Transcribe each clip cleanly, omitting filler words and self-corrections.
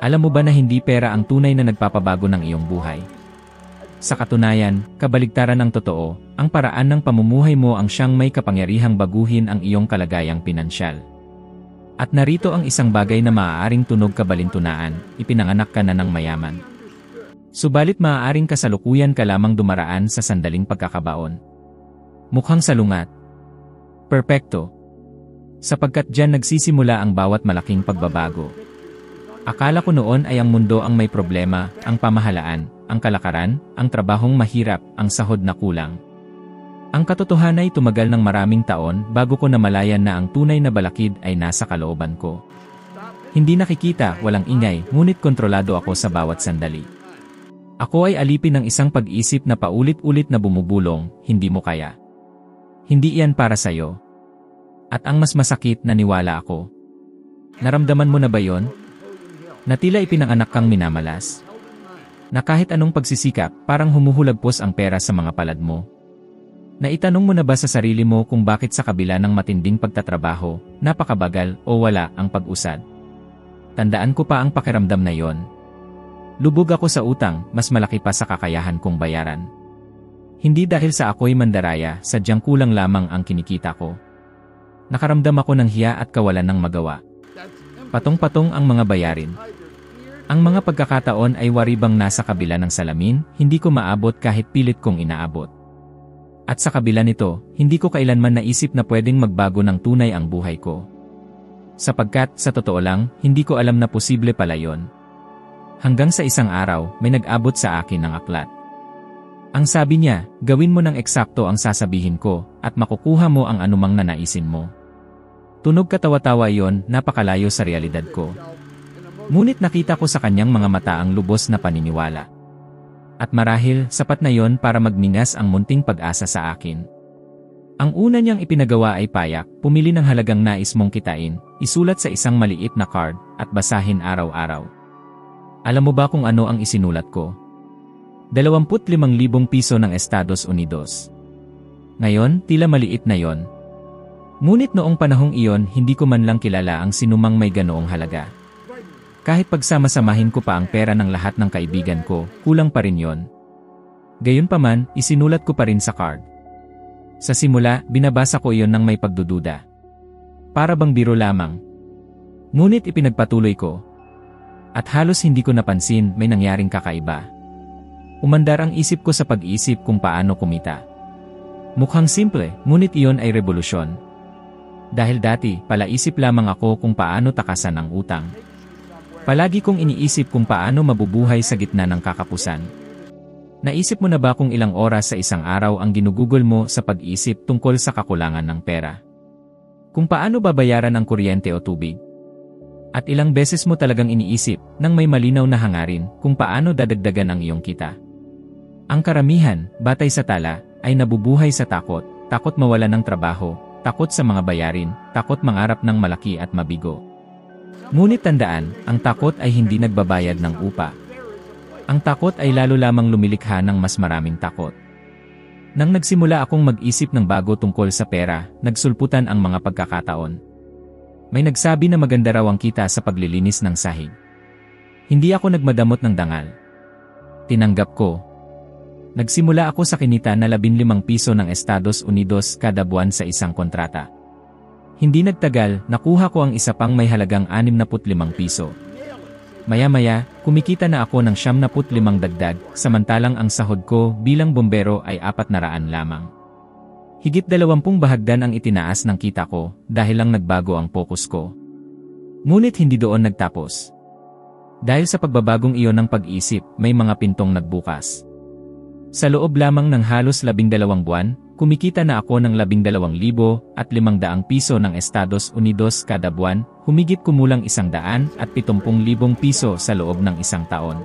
Alam mo ba na hindi pera ang tunay na nagpapabago ng iyong buhay? Sa katunayan, kabaligtaran ng totoo, ang paraan ng pamumuhay mo ang siyang may kapangyarihang baguhin ang iyong kalagayang pinansyal. At narito ang isang bagay na maaaring tunog kabalintunaan, ipinanganak ka na ng mayaman. Subalit maaaring kasalukuyan ka lamang dumaraan sa sandaling pagkakabaon. Mukhang salungat. Perpekto. Sapagkat diyan nagsisimula ang bawat malaking pagbabago. Akala ko noon ay ang mundo ang may problema, ang pamahalaan, ang kalakaran, ang trabahong mahirap, ang sahod na kulang. Ang katotohanan ay tumagal ng maraming taon bago ko namalayan na ang tunay na balakid ay nasa kalooban ko. Hindi nakikita, walang ingay, ngunit kontrolado ako sa bawat sandali. Ako ay alipin ng isang pag-isip na paulit-ulit na bumubulong, hindi mo kaya. Hindi iyan para sa'yo. At ang mas masakit, naniwala ako. Naramdaman mo na ba yon? Na tila ipinanganak kang minamalas. Na kahit anong pagsisikap, parang humuhulagpos ang pera sa mga palad mo. Naitanong mo na ba sa sarili mo kung bakit sa kabila ng matinding pagtatrabaho, napakabagal o wala ang pag-usad? Tandaan ko pa ang pakiramdam na yon. Lubog ako sa utang, mas malaki pa sa kakayahan kong bayaran. Hindi dahil sa ako'y mandaraya, sadyang kulang lamang ang kinikita ko. Nakaramdam ako ng hiya at kawalan ng magawa. Patong-patong ang mga bayarin. Ang mga pagkakataon ay waribang nasa kabila ng salamin, hindi ko maabot kahit pilit kong inaabot. At sa kabila nito, hindi ko kailanman naisip na pwedeng magbago ng tunay ang buhay ko. Sapagkat, sa totoo lang, hindi ko alam na posible pala yon. Hanggang sa isang araw, may nag-abot sa akin ng aklat. Ang sabi niya, gawin mo ng eksakto ang sasabihin ko, at makukuha mo ang anumang nanaisin mo. Tunog katawa-tawa iyon, napakalayo sa realidad ko. Ngunit nakita ko sa kanyang mga mata ang lubos na paniniwala. At marahil, sapat na yon para magningas ang munting pag-asa sa akin. Ang una niyang ipinagawa ay payak, pumili ng halagang nais mong kitain, isulat sa isang maliit na card, at basahin araw-araw. Alam mo ba kung ano ang isinulat ko? 25,000 piso ng Estados Unidos. Ngayon, tila maliit na yon. Ngunit noong panahong iyon, hindi ko man lang kilala ang sinumang may ganoong halaga. Kahit pagsama-samahin ko pa ang pera ng lahat ng kaibigan ko, kulang pa rin yon. Gayunpaman, isinulat ko pa rin sa card. Sa simula, binabasa ko iyon ng may pagdududa. Para bang biro lamang. Ngunit ipinagpatuloy ko. At halos hindi ko napansin, may nangyaring kakaiba. Umandar ang isip ko sa pag-isip kung paano kumita. Mukhang simple, ngunit iyon ay revolusyon. Dahil dati, palaisip lamang ako kung paano takasan ang utang. Palagi kong iniisip kung paano mabubuhay sa gitna ng kakapusan. Naisip mo na ba kung ilang oras sa isang araw ang ginugugol mo sa pag-isip tungkol sa kakulangan ng pera? Kung paano babayaran ang kuryente o tubig? At ilang beses mo talagang iniisip, nang may malinaw na hangarin, kung paano dadagdagan ang iyong kita? Ang karamihan, batay sa tala, ay nabubuhay sa takot, takot mawalan ng trabaho, takot sa mga bayarin, takot mangarap ng malaki at mabigo. Ngunit tandaan, ang takot ay hindi nagbabayad ng upa. Ang takot ay lalo lamang lumilikha ng mas maraming takot. Nang nagsimula akong mag-isip ng bago tungkol sa pera, nagsulputan ang mga pagkakataon. May nagsabi na maganda raw ang kita sa paglilinis ng sahig. Hindi ako nagmadamot ng dangal. Tinanggap ko. Nagsimula ako sa kinita na 15 piso ng Estados Unidos kada buwan sa isang kontrata. Hindi nagtagal, nakuha ko ang isa pang may halagang 65 piso. Maya-maya, kumikita na ako ng 75 dagdag, samantalang ang sahod ko bilang bombero ay 400 lamang. Higit 20 bahagdan ang itinaas ng kita ko dahil lang nagbago ang focus ko. Ngunit hindi doon nagtapos. Dahil sa pagbabagong iyon ng pag-isip, may mga pintong nagbukas. Sa loob lamang ng halos 12 buwan, kumikita na ako ng 12,500 piso ng Estados Unidos kada buwan, humigit kumulang 170,000 piso sa loob ng isang taon.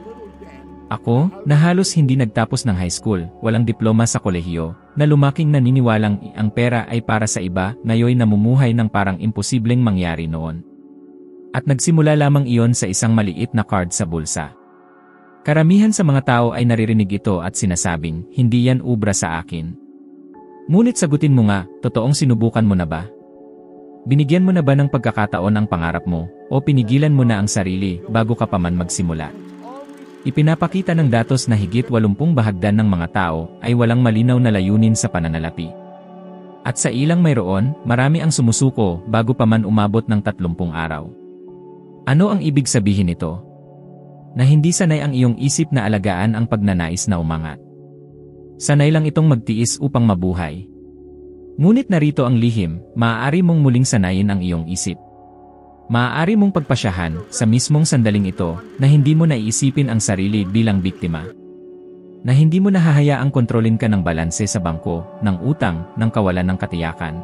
Ako, na halos hindi nagtapos ng high school, walang diploma sa kolehiyo, na lumaking naniniwalang ang pera ay para sa iba, ngayon namumuhay ng parang imposibleng mangyari noon. At nagsimula lamang iyon sa isang maliit na card sa bulsa. Karamihan sa mga tao ay naririnig ito at sinasabing, hindi yan ubra sa akin. Ngunit sagutin mo nga, totoong sinubukan mo na ba? Binigyan mo na ba ng pagkakataon ang pangarap mo, o pinigilan mo na ang sarili bago ka pa man magsimula? Ipinapakita ng datos na higit 80 bahagdan ng mga tao ay walang malinaw na layunin sa pananalapi. At sa ilang mayroon, marami ang sumusuko bago pa man umabot ng 30 araw. Ano ang ibig sabihin nito? Na hindi sanay ang iyong isip na alagaan ang pagnanais na umangat. Sanay lang itong magtiis upang mabuhay. Ngunit narito ang lihim, maaari mong muling sanayin ang iyong isip. Maaari mong pagpasyahan sa mismong sandaling ito na hindi mo naiisipin ang sarili bilang biktima. Na hindi mo nahahayaang kontrolin ka ng balanse sa bangko, ng utang, ng kawalan ng katiyakan.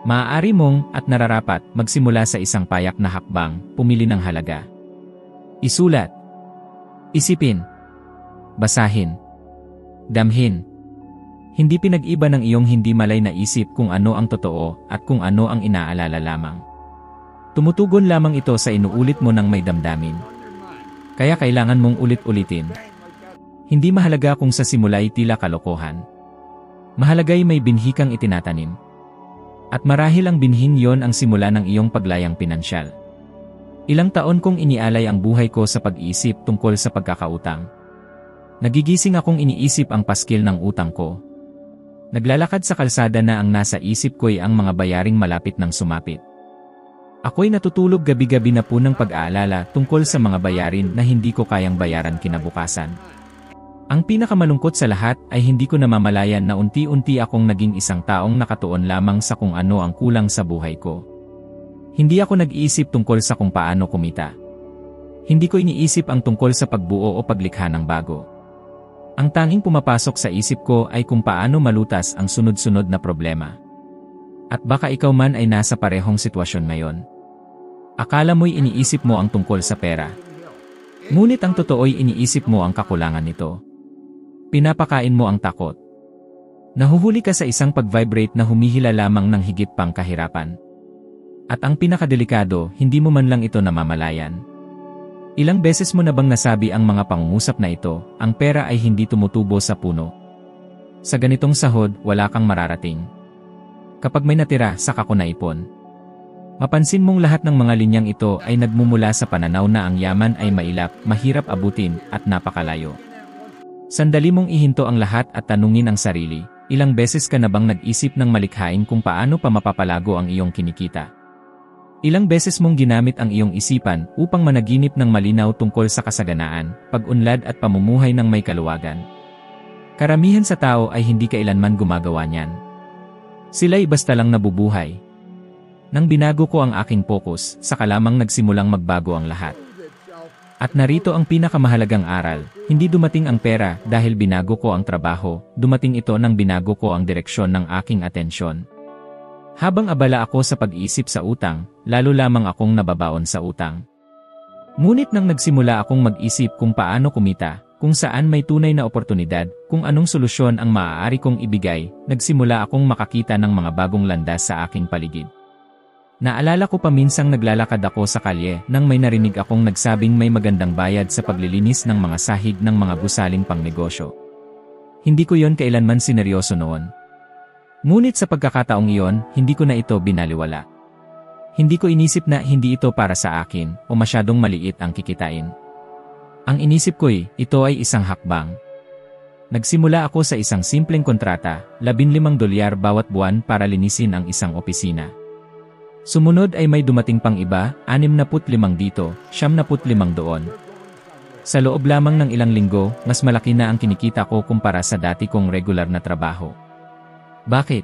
Maaari mong at nararapat magsimula sa isang payak na hakbang, pumili ng halaga. Isulat. Isipin. Basahin. Damhin. Hindi pinag-iba ng iyong hindi malay na isip kung ano ang totoo at kung ano ang inaalala lamang. Tumutugon lamang ito sa inuulit mo ng may damdamin. Kaya kailangan mong ulit-ulitin. Hindi mahalaga kung sa simula ay tila kalokohan. Mahalaga'y may binhi kang itinatanim. At marahil ang binhing yon ang simula ng iyong paglayang pinansyal. Ilang taon kong inialay ang buhay ko sa pag-iisip tungkol sa pagkakautang. Nagigising akong iniisip ang paskil ng utang ko. Naglalakad sa kalsada na ang nasa isip ko'y ang mga bayaring malapit ng sumapit. Ako'y natutulog gabi-gabi na po ng pag-aalala tungkol sa mga bayarin na hindi ko kayang bayaran kinabukasan. Ang pinakamalungkot sa lahat ay hindi ko namamalayan na unti-unti akong naging isang taong nakatuon lamang sa kung ano ang kulang sa buhay ko. Hindi ako nag-iisip tungkol sa kung paano kumita. Hindi ko iniisip ang tungkol sa pagbuo o paglikha ng bago. Ang tanging pumapasok sa isip ko ay kung paano malutas ang sunod-sunod na problema. At baka ikaw man ay nasa parehong sitwasyon ngayon. Akala mo'y iniisip mo ang tungkol sa pera. Ngunit ang totoo'y iniisip mo ang kakulangan nito. Pinapakain mo ang takot. Nahuhuli ka sa isang pag-vibrate na humihila lamang ng higit pang kahirapan. At ang pinakadelikado, hindi mo man lang ito namamalayan. Ilang beses mo na bang nasabi ang mga pangungusap na ito, ang pera ay hindi tumutubo sa puno. Sa ganitong sahod, wala kang mararating. Kapag may natira, saka ko naipon. Mapansin mong lahat ng mga linyang ito ay nagmumula sa pananaw na ang yaman ay mailap, mahirap abutin, at napakalayo. Sandali mong ihinto ang lahat at tanungin ang sarili, ilang beses ka na bang nag-isip ng malikhain kung paano pa mapapalago ang iyong kinikita? Ilang beses mong ginamit ang iyong isipan upang managinip ng malinaw tungkol sa kasaganaan, pag-unlad at pamumuhay ng may kaluwagan? Karamihan sa tao ay hindi kailanman gumagawa niyan. Sila'y basta lang nabubuhay. Nang binago ko ang aking focus, saka lamang nagsimulang magbago ang lahat. At narito ang pinakamahalagang aral, hindi dumating ang pera dahil binago ko ang trabaho, dumating ito nang binago ko ang direksyon ng aking atensyon. Habang abala ako sa pag-iisip sa utang, lalo lamang akong nababaon sa utang. Ngunit nang nagsimula akong mag-isip kung paano kumita, kung saan may tunay na oportunidad, kung anong solusyon ang maaari kong ibigay, nagsimula akong makakita ng mga bagong landas sa aking paligid. Naalala ko pa minsang naglalakad ako sa kalye nang may narinig akong nagsabing may magandang bayad sa paglilinis ng mga sahig ng mga gusaling pangnegosyo. Hindi ko yon kailanman sineryoso noon. Ngunit sa pagkakataong iyon, hindi ko na ito binaliwala. Hindi ko inisip na hindi ito para sa akin o masyadong maliit ang kikitain. Ang inisip ko'y, ito ay isang hakbang. Nagsimula ako sa isang simpleng kontrata, $15 bawat buwan para linisin ang isang opisina. Sumunod ay may dumating pang iba, 65 dito, 75 doon. Sa loob lamang ng ilang linggo, mas malaki na ang kinikita ko kumpara sa dati kong regular na trabaho. Bakit?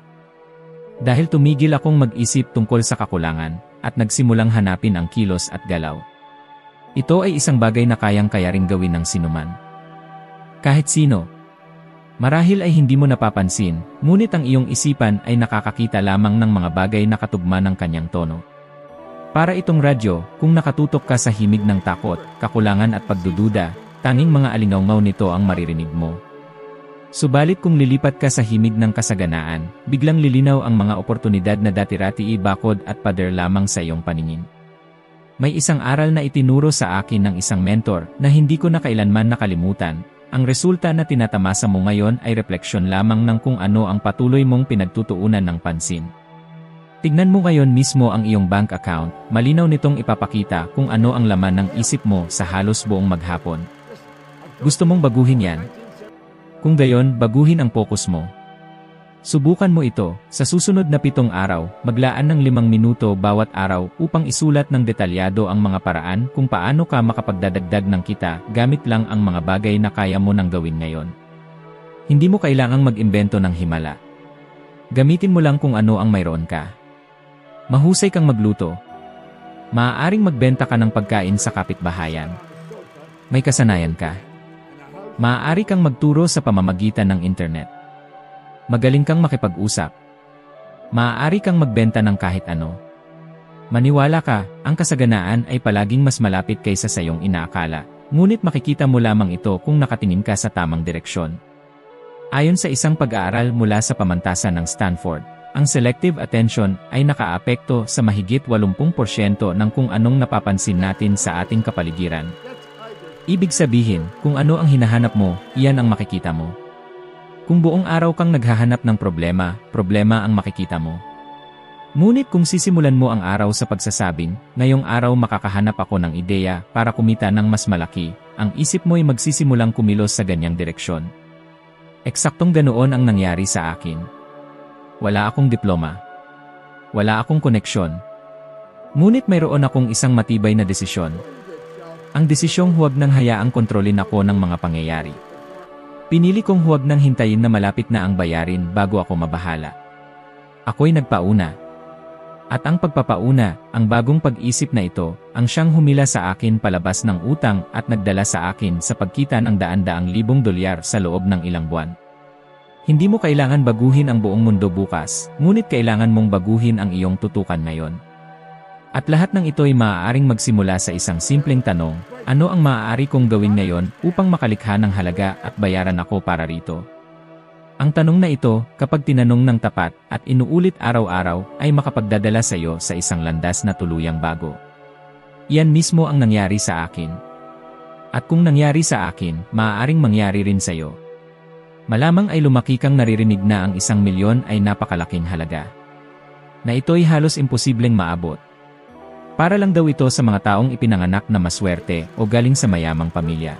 Dahil tumigil akong mag-isip tungkol sa kakulangan, at nagsimulang hanapin ang kilos at galaw. Ito ay isang bagay na kayang-kaya ring gawin ng sinuman. Kahit sino. Marahil ay hindi mo napapansin, ngunit ang iyong isipan ay nakakakita lamang ng mga bagay na katugma ng kanyang tono. Para itong radyo, kung nakatutok ka sa himig ng takot, kakulangan at pagdududa, tanging mga alingawngaw nito ang maririnig mo. Subalit kung lilipat ka sa himig ng kasaganaan, biglang lilinaw ang mga oportunidad na dati-rati bakod at pader lamang sa iyong paningin. May isang aral na itinuro sa akin ng isang mentor na hindi ko na kailanman nakalimutan. Ang resulta na tinatamasa mo ngayon ay refleksyon lamang ng kung ano ang patuloy mong pinagtutuunan ng pansin. Tignan mo ngayon mismo ang iyong bank account, malinaw nitong ipapakita kung ano ang laman ng isip mo sa halos buong maghapon. Gusto mong baguhin yan? Kung gayon, baguhin ang focus mo. Subukan mo ito, sa susunod na 7 araw, maglaan ng 5 minuto bawat araw upang isulat ng detalyado ang mga paraan kung paano ka makapagdadagdag ng kita gamit lang ang mga bagay na kaya mo nang gawin ngayon. Hindi mo kailangang mag-imbento ng himala. Gamitin mo lang kung ano ang mayroon ka. Mahusay kang magluto. Maaaring magbenta ka ng pagkain sa kapitbahayan. May kasanayan ka. Maaari kang magturo sa pamamagitan ng internet. Magaling kang makipag-usap. Maaari kang magbenta ng kahit ano. Maniwala ka, ang kasaganaan ay palaging mas malapit kaysa sa iyong inaakala, ngunit makikita mo lamang ito kung nakatingin ka sa tamang direksyon. Ayon sa isang pag-aaral mula sa pamantasan ng Stanford, ang selective attention ay nakaapekto sa mahigit 80% ng kung anong napapansin natin sa ating kapaligiran. Ibig sabihin, kung ano ang hinahanap mo, iyan ang makikita mo. Kung buong araw kang naghahanap ng problema, problema ang makikita mo. Ngunit kung sisimulan mo ang araw sa pagsasabing, ngayong araw makakahanap ako ng ideya para kumita ng mas malaki, ang isip mo ay magsisimulang kumilos sa ganyang direksyon. Eksaktong ganoon ang nangyari sa akin. Wala akong diploma. Wala akong koneksyon. Ngunit mayroon akong isang matibay na desisyon. Ang desisyong huwag nang hayaang kontrolin ako ng mga pangyayari. Pinili kong huwag nang hintayin na malapit na ang bayarin bago ako mabahala. Ako'y nagpauna. At ang pagpapauna, ang bagong pag-isip na ito, ang siyang humila sa akin palabas ng utang at nagdala sa akin sa pagkita ng daan-daang libong dolyar sa loob ng ilang buwan. Hindi mo kailangan baguhin ang buong mundo bukas, ngunit kailangan mong baguhin ang iyong tutukan ngayon. At lahat ng ito ay maaaring magsimula sa isang simpleng tanong, ano ang maaari kong gawin ngayon upang makalikha ng halaga at bayaran ako para rito? Ang tanong na ito, kapag tinanong ng tapat at inuulit araw-araw, ay makapagdadala sa iyo sa isang landas na tuluyang bago. Iyan mismo ang nangyari sa akin. At kung nangyari sa akin, maaaring mangyari rin sa iyo. Malamang ay lumaki kang naririnig na ang 1 milyon ay napakalaking halaga. Na ito'y halos imposibleng maabot. Para lang daw ito sa mga taong ipinanganak na maswerte o galing sa mayamang pamilya.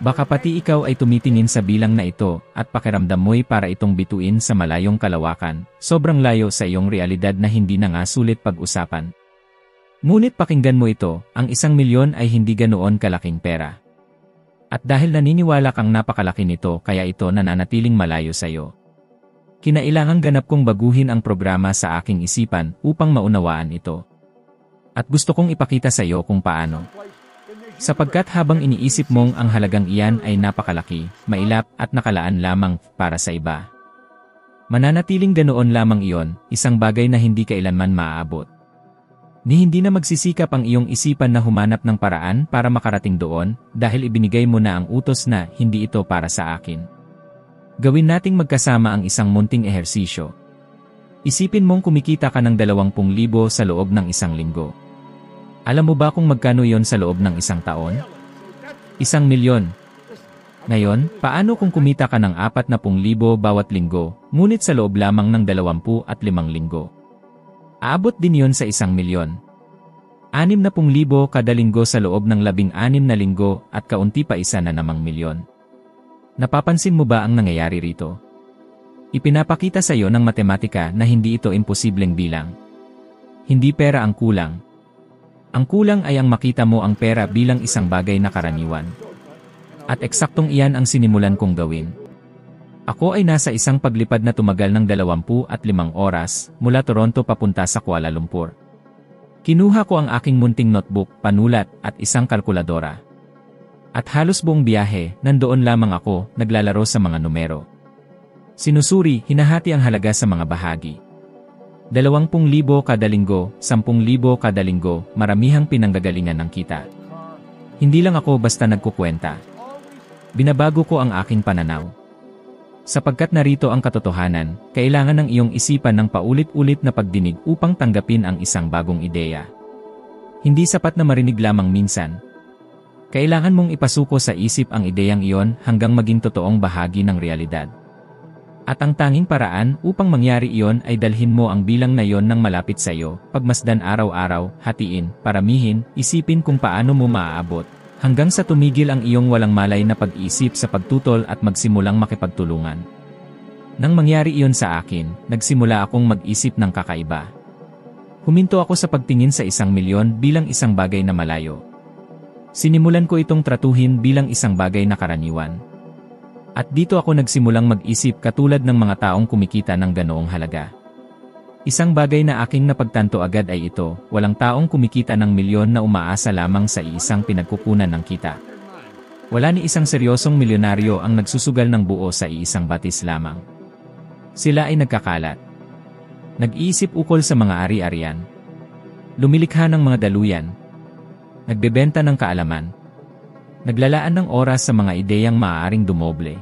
Baka pati ikaw ay tumitingin sa bilang na ito at pakiramdam mo'y para itong bituin sa malayong kalawakan, sobrang layo sa iyong realidad na hindi na nga sulit pag-usapan. Ngunit pakinggan mo ito, ang 1 milyon ay hindi ganoon kalaking pera. At dahil naniniwala kang napakalaki nito kaya ito nananatiling malayo sa iyo. Kinailangang ganap kong baguhin ang programa sa aking isipan upang maunawaan ito. At gusto kong ipakita sa iyo kung paano. Sapagkat habang iniisip mong ang halagang iyan ay napakalaki, mailap at nakalaan lamang para sa iba. Mananatiling ganoon lamang iyon, isang bagay na hindi kailanman maaabot. Ni hindi na magsisikap ang iyong isipan na humanap ng paraan para makarating doon dahil ibinigay mo na ang utos na hindi ito para sa akin. Gawin nating magkasama ang isang munting ehersisyo. Isipin mong kumikita ka ng 20,000 sa loob ng 1 linggo. Alam mo ba kung magkano yon sa loob ng 1 taon? 1 milyon. Ngayon, paano kung kumita ka ng 40,000 bawat linggo, ngunit sa loob lamang ng 25 linggo? Aabot din yon sa 1 milyon. 60,000 kada linggo sa loob ng 16 na linggo at kaunti pa isa na namang milyon. Napapansin mo ba ang nangyayari rito? Ipinapakita sa iyo ng matematika na hindi ito imposibleng bilang. Hindi pera ang kulang. Ang kulang ay ang makita mo ang pera bilang isang bagay na karaniwan. At eksaktong iyan ang sinimulan kong gawin. Ako ay nasa isang paglipad na tumagal ng 25 oras mula Toronto papunta sa Kuala Lumpur. Kinuha ko ang aking munting notebook, panulat at isang kalkuladora. At halos buong biyahe, nandoon lamang ako, naglalaro sa mga numero. Sinusuri, hinahati ang halaga sa mga bahagi. 20,000 kada linggo, 10,000 kada linggo, maramihang pinanggagalingan ng kita. Hindi lang ako basta nagkukwenta. Binabago ko ang aking pananaw. Sapagkat narito ang katotohanan, kailangan ng iyong isipan ng paulit-ulit na pagdinig upang tanggapin ang isang bagong ideya. Hindi sapat na marinig lamang minsan. Kailangan mong ipasuko sa isip ang ideyang iyon hanggang maging totoong bahagi ng realidad. At ang tanging paraan upang mangyari iyon ay dalhin mo ang bilang na iyon ng malapit sa iyo, pagmasdan araw-araw, hatiin, paramihin, isipin kung paano mo maaabot, hanggang sa tumigil ang iyong walang malay na pag-iisip sa pagtutol at magsimulang makipagtulungan. Nang mangyari iyon sa akin, nagsimula akong mag-isip ng kakaiba. Huminto ako sa pagtingin sa 1,000,000 bilang isang bagay na malayo. Sinimulan ko itong tratuhin bilang isang bagay na karaniwan. At dito ako nagsimulang mag-isip katulad ng mga taong kumikita ng ganoong halaga. Isang bagay na aking napagtanto agad ay ito, walang taong kumikita ng milyon na umaasa lamang sa iisang pinagkukunan ng kita. Wala ni isang seryosong milyonaryo ang nagsusugal ng buo sa iisang batis lamang. Sila ay nagkakalat. Nag-iisip ukol sa mga ari-arian. Lumilikha ng mga daluyan. Nagbebenta ng kaalaman. Naglalaan ng oras sa mga ideyang maaaring dumoble.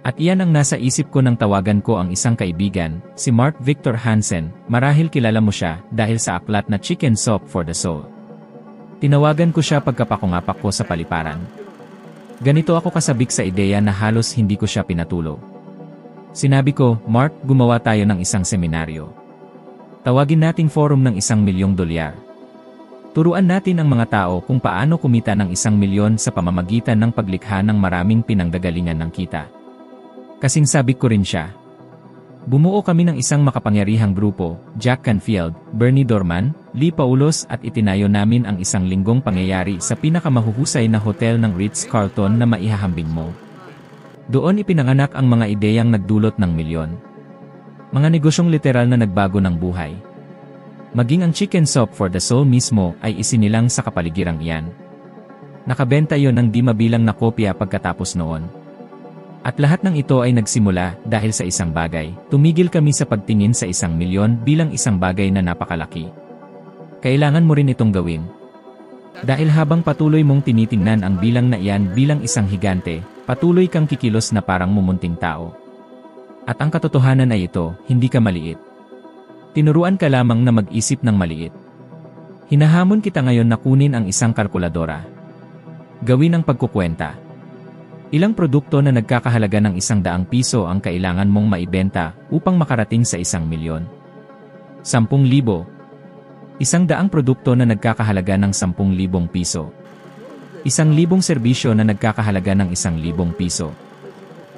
At iyan ang nasa isip ko nang tawagan ko ang isang kaibigan, si Mark Victor Hansen, marahil kilala mo siya dahil sa aklat na Chicken Soup for the Soul. Tinawagan ko siya pagkapakungapak ko sa paliparan. Ganito ako kasabik sa ideya na halos hindi ko siya pinatulog. Sinabi ko, Mark, gumawa tayo ng isang seminaryo. Tawagin nating forum ng $1,000,000. Turuan natin ang mga tao kung paano kumita ng 1,000,000 sa pamamagitan ng paglikha ng maraming pinanggagalingan ng kita. Kasing sabik ko rin siya. Bumuo kami ng isang makapangyarihang grupo, Jack Canfield, Bernie Dorman, Lee Paulos at itinayo namin ang 1 linggong pangyayari sa pinakamahuhusay na hotel ng Ritz-Carlton na maihahambing mo. Doon ipinanganak ang mga ideyang nagdulot ng milyon. Mga negosyong literal na nagbago ng buhay. Maging ang Chicken Soup for the Soul mismo ay isinilang sa kapaligirang iyan. Nakabenta yon ng di mabilang na kopya pagkatapos noon. At lahat ng ito ay nagsimula dahil sa isang bagay. Tumigil kami sa pagtingin sa 1,000,000 bilang isang bagay na napakalaki. Kailangan mo rin itong gawin. Dahil habang patuloy mong tinitingnan ang bilang na iyan bilang isang higante, patuloy kang kikilos na parang mumunting tao. At ang katotohanan ay ito, hindi ka maliit. Tinuruan ka lamang na mag-isip ng maliit. Hinahamon kita ngayon na kunin ang isang kalkuladora. Gawin ang pagkukwenta. Ilang produkto na nagkakahalaga ng ₱100 ang kailangan mong maibenta upang makarating sa 1,000,000? 10,000. 100 produkto na nagkakahalaga ng ₱10,000. 1,000 serbisyo na nagkakahalaga ng ₱1,000.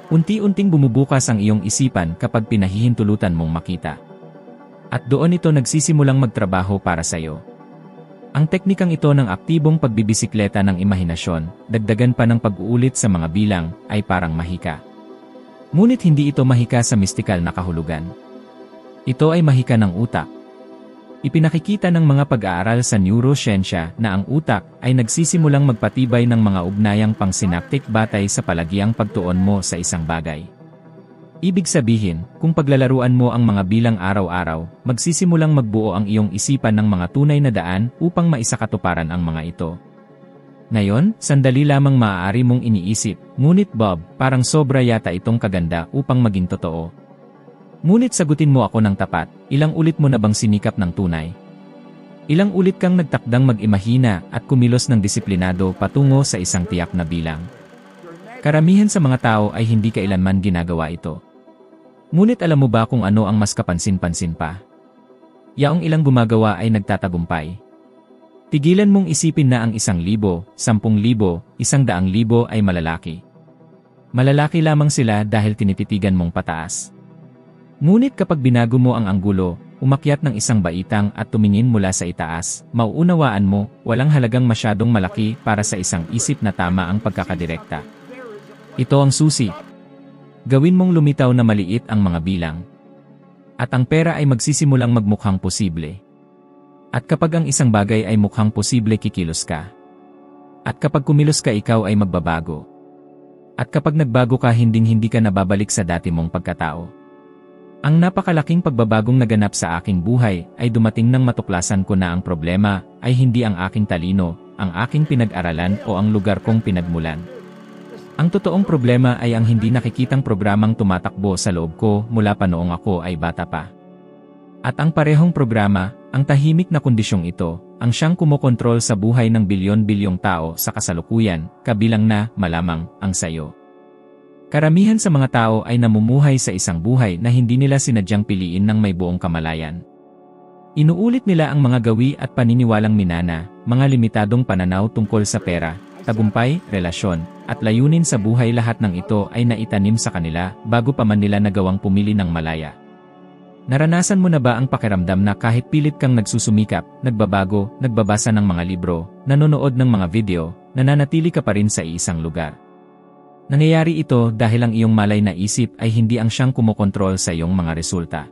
Unti-unting bumubukas ang iyong isipan kapag pinahihintulutan mong makita. At doon ito nagsisimulang magtrabaho para sa iyo. Ang teknikang ito ng aktibong pagbibisikleta ng imahinasyon, dagdagan pa ng pag-uulit sa mga bilang, ay parang mahika. Ngunit hindi ito mahika sa mistikal na kahulugan. Ito ay mahika ng utak. Ipinakikita ng mga pag-aaral sa neurosiyensya na ang utak ay nagsisimulang magpatibay ng mga ugnayang pang-synaptic batay sa palagiang pagtuon mo sa isang bagay. Ibig sabihin, kung paglalaruan mo ang mga bilang araw-araw, magsisimulang magbuo ang iyong isipan ng mga tunay na daan upang maisakatuparan ang mga ito. Ngayon, sandali lamang maaari mong iniisip, ngunit Bob, parang sobra yata itong kaganda upang maging totoo. Ngunit sagutin mo ako ng tapat, ilang ulit mo na bang sinikap ng tunay? Ilang ulit kang nagtakdang mag-imahina at kumilos ng disiplinado patungo sa isang tiyak na bilang? Karamihan sa mga tao ay hindi kailanman ginagawa ito. Ngunit alam mo ba kung ano ang mas kapansin-pansin pa? Yaong ilang gumagawa ay nagtatagumpay. Tigilan mong isipin na ang 1,000, 10,000, 100,000 ay malalaki. Malalaki lamang sila dahil tinititigan mong pataas. Ngunit kapag binago mo ang anggulo, umakyat ng isang baitang at tumingin mula sa itaas, mauunawaan mo, walang halagang masyadong malaki para sa isang isip na tama ang pagkakadirekta. Ito ang susi. Gawin mong lumitaw na maliit ang mga bilang. At ang pera ay magsisimulang magmukhang posible. At kapag ang isang bagay ay mukhang posible, kikilos ka. At kapag kumilos ka, ikaw ay magbabago. At kapag nagbago ka, hinding-hindi ka nababalik sa dati mong pagkatao. Ang napakalaking pagbabagong naganap sa aking buhay ay dumating nang matuklasan ko na ang problema ay hindi ang aking talino, ang aking pinag-aralan o ang lugar kong pinagmulan. Ang totoong problema ay ang hindi nakikitang programang tumatakbo sa loob ko mula pa noong ako ay bata pa. At ang parehong programa, ang tahimik na kondisyong ito, ang siyang kumokontrol sa buhay ng bilyon-bilyong tao sa kasalukuyan, kabilang na, malamang, ang sayo. Karamihan sa mga tao ay namumuhay sa isang buhay na hindi nila sinadyang piliin ng may buong kamalayan. Inuulit nila ang mga gawi at paniniwalang minana, mga limitadong pananaw tungkol sa pera, tagumpay, relasyon, at layunin sa buhay. Lahat ng ito ay naitanim sa kanila bago pa man nila nagawang pumili ng malaya. Naranasan mo na ba ang pakiramdam na kahit pilit kang nagsusumikap, nagbabago, nagbabasa ng mga libro, nanonood ng mga video, nananatili ka pa rin sa isang lugar? Nangyayari ito dahil ang iyong malay na isip ay hindi ang siyang kumokontrol sa iyong mga resulta.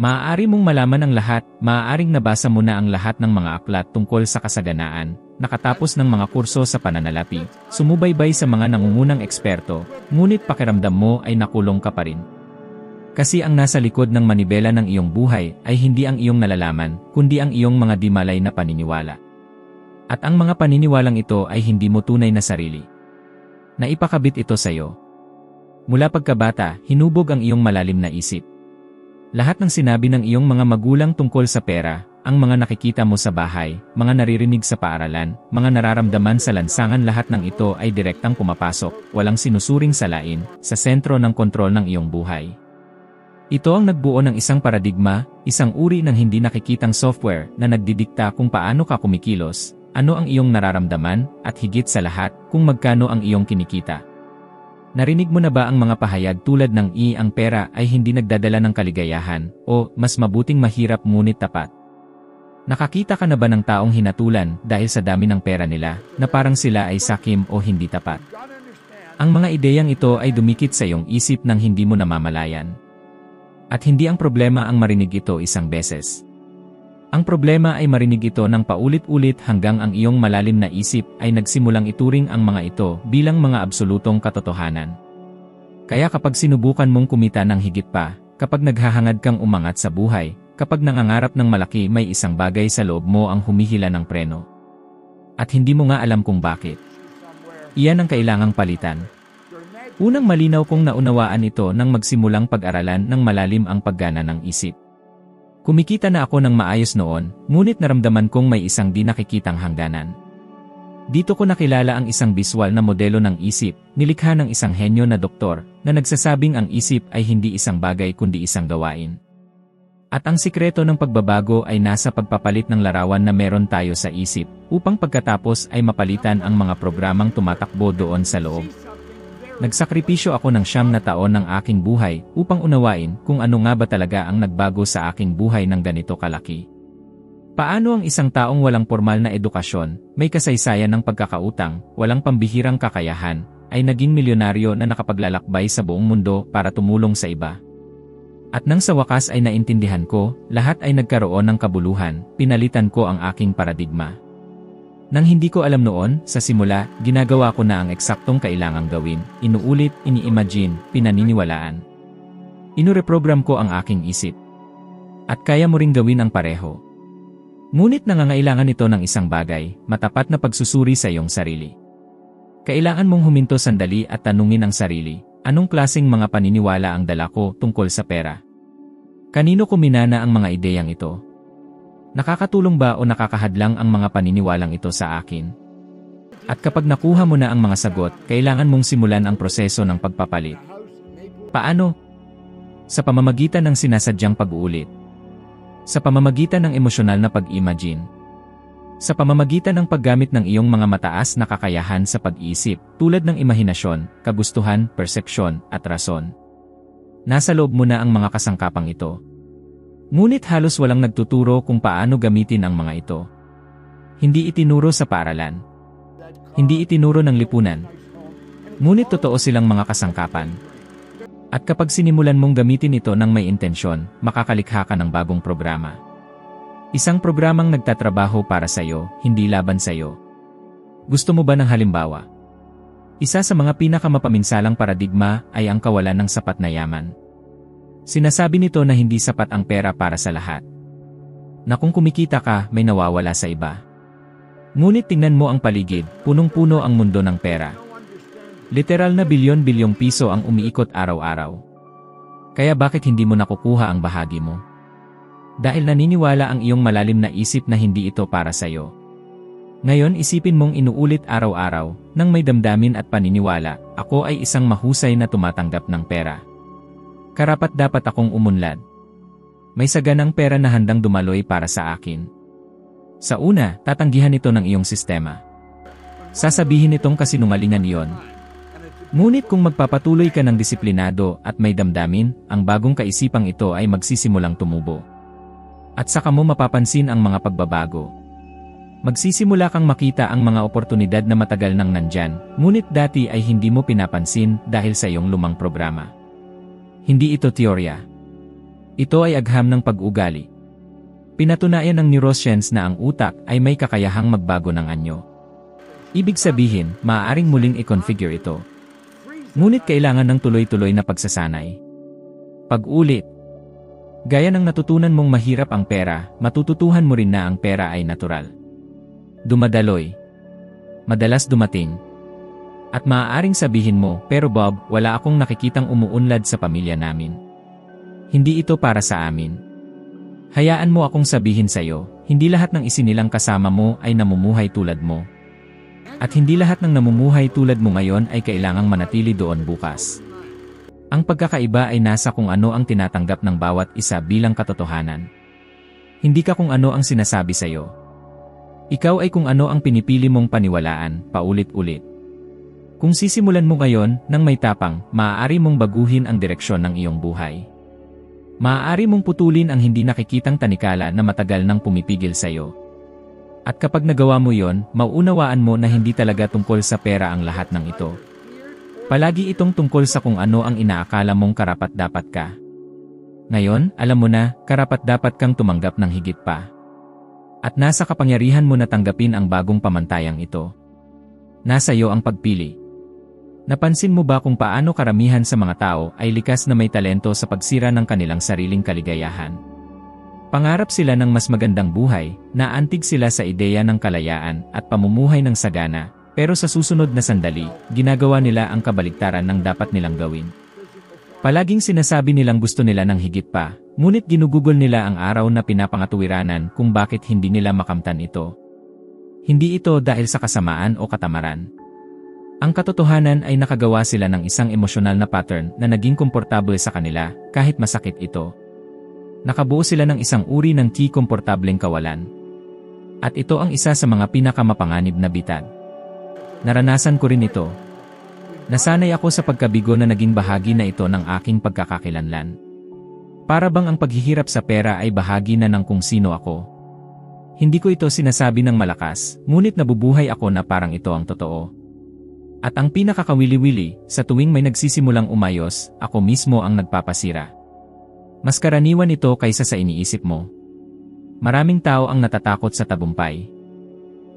Maaari mong malaman ang lahat, maaaring nabasa mo na ang lahat ng mga aklat tungkol sa kasaganaan, nakatapos ng mga kurso sa pananalapi, sumubaybay sa mga nangungunang eksperto, ngunit pakiramdam mo ay nakulong ka pa rin. Kasi ang nasa likod ng manibela ng iyong buhay ay hindi ang iyong nalalaman, kundi ang iyong mga di-malay na paniniwala. At ang mga paniniwalang ito ay hindi mo tunay na sarili. Naipakabit ito sa iyo. Mula pagkabata, hinubog ang iyong malalim na isip. Lahat ng sinabi ng iyong mga magulang tungkol sa pera, ang mga nakikita mo sa bahay, mga naririnig sa paaralan, mga nararamdaman sa lansangan, lahat ng ito ay direktang pumapasok, walang sinusuring salain, sa sentro ng kontrol ng iyong buhay. Ito ang nagbuo ng isang paradigma, isang uri ng hindi nakikitang software na nagdidikta kung paano ka kumikilos, ano ang iyong nararamdaman, at higit sa lahat, kung magkano ang iyong kinikita. Narinig mo na ba ang mga pahayag tulad ng ang pera ay hindi nagdadala ng kaligayahan, o mas mabuting mahirap ngunit tapat? Nakakita ka na ba ng taong hinatulan dahil sa dami ng pera nila, na parang sila ay sakim o hindi tapat? Ang mga ideyang ito ay dumikit sa iyong isip nang hindi mo namamalayan. At hindi ang problema ang marinig ito isang beses. Ang problema ay marinig ito ng paulit-ulit hanggang ang iyong malalim na isip ay nagsimulang ituring ang mga ito bilang mga absolutong katotohanan. Kaya kapag sinubukan mong kumita ng higit pa, kapag naghahangad kang umangat sa buhay, kapag nangangarap ng malaki, may isang bagay sa loob mo ang humihila ng preno. At hindi mo nga alam kung bakit. Iyan ang kailangang palitan. Unang malinaw kong naunawaan ito nang magsimulang pag-aralan ng malalim ang paggana ng isip. Kumikita na ako ng maayos noon, ngunit naramdaman kong may isang di nakikitang hangganan. Dito ko nakilala ang isang biswal na modelo ng isip, nilikha ng isang henyo na doktor, na nagsasabing ang isip ay hindi isang bagay kundi isang gawain. At ang sikreto ng pagbabago ay nasa pagpapalit ng larawan na meron tayo sa isip, upang pagkatapos ay mapalitan ang mga programang tumatakbo doon sa loob. Nagsakripisyo ako ng 9 na taon ng aking buhay upang unawain kung ano nga ba talaga ang nagbago sa aking buhay ng ganito kalaki. Paano ang isang taong walang formal na edukasyon, may kasaysayan ng pagkakautang, walang pambihirang kakayahan, ay naging milyonaryo na nakapaglalakbay sa buong mundo para tumulong sa iba? At nang sa wakas ay naintindihan ko, lahat ay nagkaroon ng kabuluhan, pinalitan ko ang aking paradigma. Nang hindi ko alam noon, sa simula, ginagawa ko na ang eksaktong kailangang gawin, inuulit, ini-imagine, pinaniniwalaan. Inureprogram ko ang aking isip. At kaya mo ring gawin ang pareho. Ngunit nangangailangan ito ng isang bagay, matapat na pagsusuri sa iyong sarili. Kailangan mong huminto sandali at tanungin ang sarili, anong klaseng mga paniniwala ang dala ko tungkol sa pera? Kanino ko minana ang mga ideyang ito? Nakakatulong ba o nakakahadlang ang mga paniniwalang ito sa akin? At kapag nakuha mo na ang mga sagot, kailangan mong simulan ang proseso ng pagpapalit. Paano? Sa pamamagitan ng sinasadyang pag-uulit. Sa pamamagitan ng emosyonal na pag-imagine. Sa pamamagitan ng paggamit ng iyong mga mataas na kakayahan sa pag-isip, tulad ng imahinasyon, kagustuhan, persepsyon, at rason. Nasa loob mo na ang mga kasangkapang ito. Ngunit halos walang nagtuturo kung paano gamitin ang mga ito. Hindi itinuro sa paaralan. Hindi itinuro ng lipunan. Ngunit totoo silang mga kasangkapan. At kapag sinimulan mong gamitin ito ng may intensyon, makakalikha ka ng bagong programa. Isang programang nagtatrabaho para sa iyo, hindi laban sa iyo. Gusto mo ba ng halimbawa? Isa sa mga pinakamapaminsalang paradigma ay ang kawalan ng sapat na yaman. Sinasabi nito na hindi sapat ang pera para sa lahat. Na kung kumikita ka, may nawawala sa iba. Ngunit tingnan mo ang paligid, punong-puno ang mundo ng pera. Literal na bilyon-bilyong piso ang umiikot araw-araw. Kaya bakit hindi mo nakukuha ang bahagi mo? Dahil naniniwala ang iyong malalim na isip na hindi ito para sa iyo. Ngayon isipin mong inuulit araw-araw, nang may damdamin at paniniwala, ako ay isang mahusay na tumatanggap ng pera. Karapat-dapat akong umunlad. May saganang pera na handang dumaloy para sa akin. Sa una, tatanggihan ito ng iyong sistema. Sasabihin itong kasinungalingan iyon. Ngunit kung magpapatuloy ka ng disiplinado at may damdamin, ang bagong kaisipang ito ay magsisimulang tumubo. At saka mo mapapansin ang mga pagbabago. Magsisimula kang makita ang mga oportunidad na matagal nang nandyan, ngunit dati ay hindi mo pinapansin dahil sa iyong lumang programa. Hindi ito teorya. Ito ay agham ng pag-ugali. Pinatunayan ng neuroscience na ang utak ay may kakayahang magbago ng anyo. Ibig sabihin, maaaring muling i-configure ito. Ngunit kailangan ng tuloy-tuloy na pagsasanay. Pag-ulit. Gaya ng natutunan mong mahirap ang pera, matututuhan mo rin na ang pera ay natural. Dumadaloy. Madalas dumating. At maaaring sabihin mo, pero Bob, wala akong nakikitang umuunlad sa pamilya namin. Hindi ito para sa amin. Hayaan mo akong sabihin sa'yo, hindi lahat ng isinilang kasama mo ay namumuhay tulad mo. At hindi lahat ng namumuhay tulad mo ngayon ay kailangang manatili doon bukas. Ang pagkakaiba ay nasa kung ano ang tinatanggap ng bawat isa bilang katotohanan. Hindi ka kung ano ang sinasabi sa'yo. Ikaw ay kung ano ang pinipili mong paniwalaan, paulit-ulit. Kung sisimulan mo ngayon, nang may tapang, maaari mong baguhin ang direksyon ng iyong buhay. Maaari mong putulin ang hindi nakikitang tanikala na matagal nang pumipigil sa iyo. At kapag nagawa mo yon, mauunawaan mo na hindi talaga tungkol sa pera ang lahat ng ito. Palagi itong tungkol sa kung ano ang inaakala mong karapat-dapat ka. Ngayon, alam mo na, karapat-dapat kang tumanggap ng higit pa. At nasa kapangyarihan mo na tanggapin ang bagong pamantayang ito. Nasa iyo ang pagpili. Napansin mo ba kung paano karamihan sa mga tao ay likas na may talento sa pagsira ng kanilang sariling kaligayahan? Pangarap sila ng mas magandang buhay, naantig sila sa ideya ng kalayaan at pamumuhay ng sagana, pero sa susunod na sandali, ginagawa nila ang kabaligtaran ng dapat nilang gawin. Palaging sinasabi nilang gusto nila ng higit pa, ngunit ginugugol nila ang araw na pinapangatuwiranan kung bakit hindi nila makamtan ito. Hindi ito dahil sa kasamaan o katamaran. Ang katotohanan ay nakagawa sila ng isang emosyonal na pattern na naging komportable sa kanila kahit masakit ito. Nakabuo sila ng isang uri ng komportableng kawalan. At ito ang isa sa mga pinakamapanganib na bitag. Naranasan ko rin ito. Nasanay ako sa pagkabigo na naging bahagi na ito ng aking pagkakakilanlan. Para bang ang paghihirap sa pera ay bahagi na ng kung sino ako. Hindi ko ito sinasabi ng malakas, ngunit nabubuhay ako na parang ito ang totoo. At ang pinakakawili-wili, sa tuwing may nagsisimulang umayos, ako mismo ang nagpapasira. Mas karaniwan ito kaysa sa iniisip mo. Maraming tao ang natatakot sa tagumpay.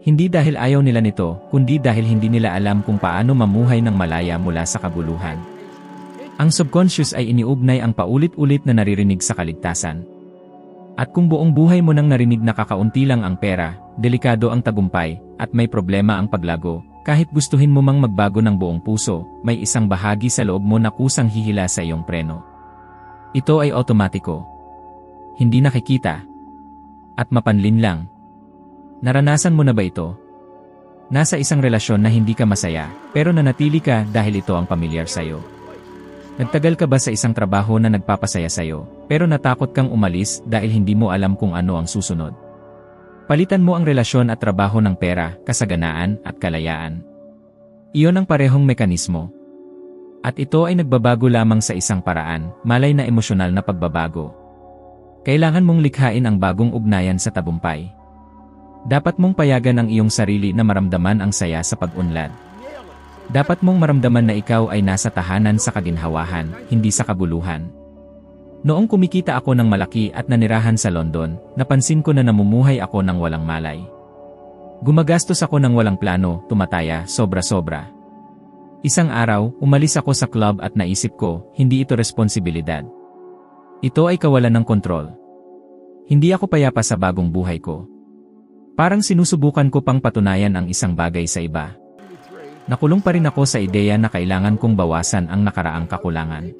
Hindi dahil ayaw nila nito, kundi dahil hindi nila alam kung paano mamuhay ng malaya mula sa kabuluhan. Ang subconscious ay iniugnay ang paulit-ulit na naririnig sa kaligtasan. At kung buong buhay mo nang narinig na kakaunti lang ang pera, delikado ang tagumpay, at may problema ang paglago, kahit gustuhin mo mang magbago ng buong puso, may isang bahagi sa loob mo na kusang hihila sa iyong preno. Ito ay otomatiko. Hindi nakikita. At mapanlin lang. Naranasan mo na ba ito? Nasa isang relasyon na hindi ka masaya, pero nanatili ka dahil ito ang pamilyar sa'yo. Nagtagal ka ba sa isang trabaho na nagpapasaya sa'yo, pero natakot kang umalis dahil hindi mo alam kung ano ang susunod? Palitan mo ang relasyon at trabaho ng pera, kasaganaan, at kalayaan. Iyon ang parehong mekanismo. At ito ay nagbabago lamang sa isang paraan, malay na emosyonal na pagbabago. Kailangan mong likhain ang bagong ugnayan sa tagumpay. Dapat mong payagan ang iyong sarili na maramdaman ang saya sa pag-unlad. Dapat mong maramdaman na ikaw ay nasa tahanan sa kaginhawahan, hindi sa kabuluhan. Noong kumikita ako ng malaki at nanirahan sa London, napansin ko na namumuhay ako ng walang malay. Gumagastos ako ng walang plano, tumataya, sobra-sobra. Isang araw, umalis ako sa club at naisip ko, hindi ito responsibilidad. Ito ay kawalan ng kontrol. Hindi ako payapa sa bagong buhay ko. Parang sinusubukan ko pang patunayan ang isang bagay sa iba. Nakulong pa rin ako sa ideya na kailangan kong bawasan ang nakaraang kakulangan.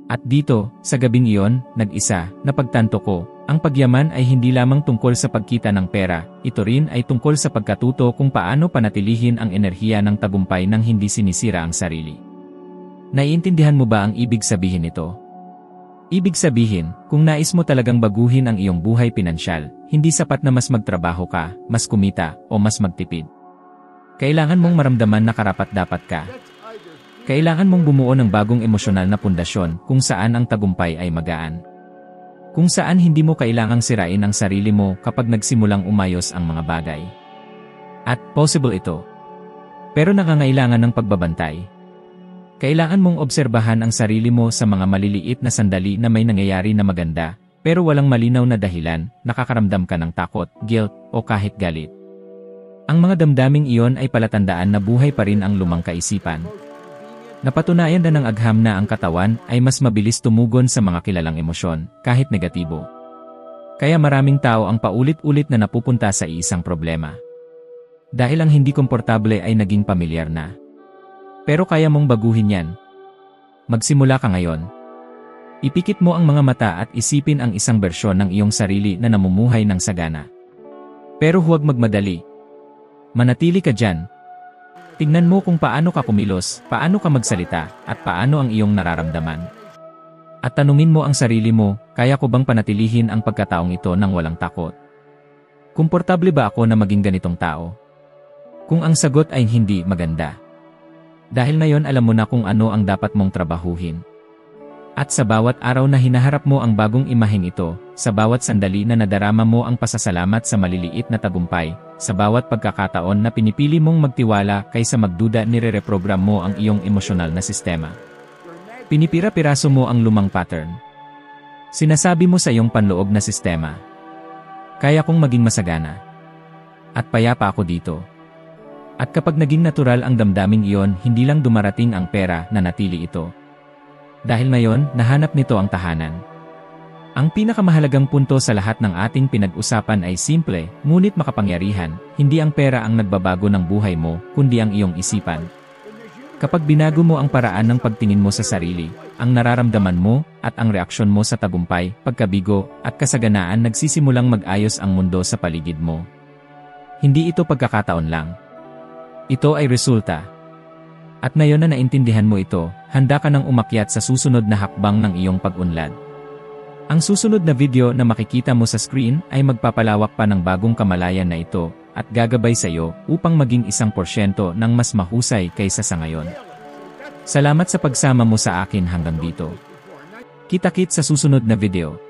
At dito, sa gabing iyon, nag-isa, napagtanto ko, Ang pagyaman ay hindi lamang tungkol sa pagkita ng pera, ito rin ay tungkol sa pagkatuto kung paano panatilihin ang enerhiya ng tagumpay nang hindi sinisira ang sarili. Naiintindihan mo ba ang ibig sabihin nito? Ibig sabihin, kung nais mo talagang baguhin ang iyong buhay pinansyal, hindi sapat na mas magtrabaho ka, mas kumita, o mas magtipid. Kailangan mong maramdaman na karapat-dapat ka. Kailangan mong bumuo ng bagong emosyonal na pundasyon kung saan ang tagumpay ay magaan. Kung saan hindi mo kailangang sirain ang sarili mo kapag nagsimulang umayos ang mga bagay. At possible ito. Pero nangangailangan ng pagbabantay. Kailangan mong obserbahan ang sarili mo sa mga maliliit na sandali na may nangyayari na maganda, pero walang malinaw na dahilan, nakakaramdam ka ng takot, guilt, o kahit galit. Ang mga damdaming iyon ay palatandaan na buhay pa rin ang lumang kaisipan. Napatunayan na ng agham na ang katawan ay mas mabilis tumugon sa mga kilalang emosyon, kahit negatibo. Kaya maraming tao ang paulit-ulit na napupunta sa isang problema. Dahil ang hindi komportable ay naging pamilyar na. Pero kaya mong baguhin yan. Magsimula ka ngayon. Ipikit mo ang mga mata at isipin ang isang bersyon ng iyong sarili na namumuhay ng sagana. Pero huwag magmadali. Manatili ka dyan. Tingnan mo kung paano ka kumilos, paano ka magsalita, at paano ang iyong nararamdaman. At tanungin mo ang sarili mo, kaya ko bang panatilihin ang pagkataong ito nang walang takot? Komportable ba ako na maging ganitong tao? Kung ang sagot ay hindi, maganda. Dahil ngayon alam mo na kung ano ang dapat mong trabahuhin. At sa bawat araw na hinaharap mo ang bagong imaheng ito, sa bawat sandali na nadarama mo ang pasasalamat sa maliliit na tagumpay, sa bawat pagkakataon na pinipili mong magtiwala kaysa magduda, nire-reprogram mo ang iyong emosyonal na sistema. Pinipira-piraso mo ang lumang pattern. Sinasabi mo sa iyong panloob na sistema, kaya kong maging masagana. At payapa ako dito. At kapag naging natural ang damdaming iyon, hindi lang dumarating ang pera, nanatili ito. Dahil ngayon, nahanap nito ang tahanan. Ang pinakamahalagang punto sa lahat ng ating pinag-usapan ay simple, ngunit makapangyarihan, hindi ang pera ang nagbabago ng buhay mo, kundi ang iyong isipan. Kapag binago mo ang paraan ng pagtingin mo sa sarili, ang nararamdaman mo, at ang reaksyon mo sa tagumpay, pagkabigo, at kasaganaan, nagsisimulang mag-ayos ang mundo sa paligid mo. Hindi ito pagkakataon lang. Ito ay resulta. At ngayon na naintindihan mo ito, handa ka nang umakyat sa susunod na hakbang ng iyong pag-unlad. Ang susunod na video na makikita mo sa screen ay magpapalawak pa ng bagong kamalayan na ito at gagabay sa iyo upang maging 1% ng mas mahusay kaysa sa ngayon. Salamat sa pagsama mo sa akin hanggang dito. Kita-kits sa susunod na video.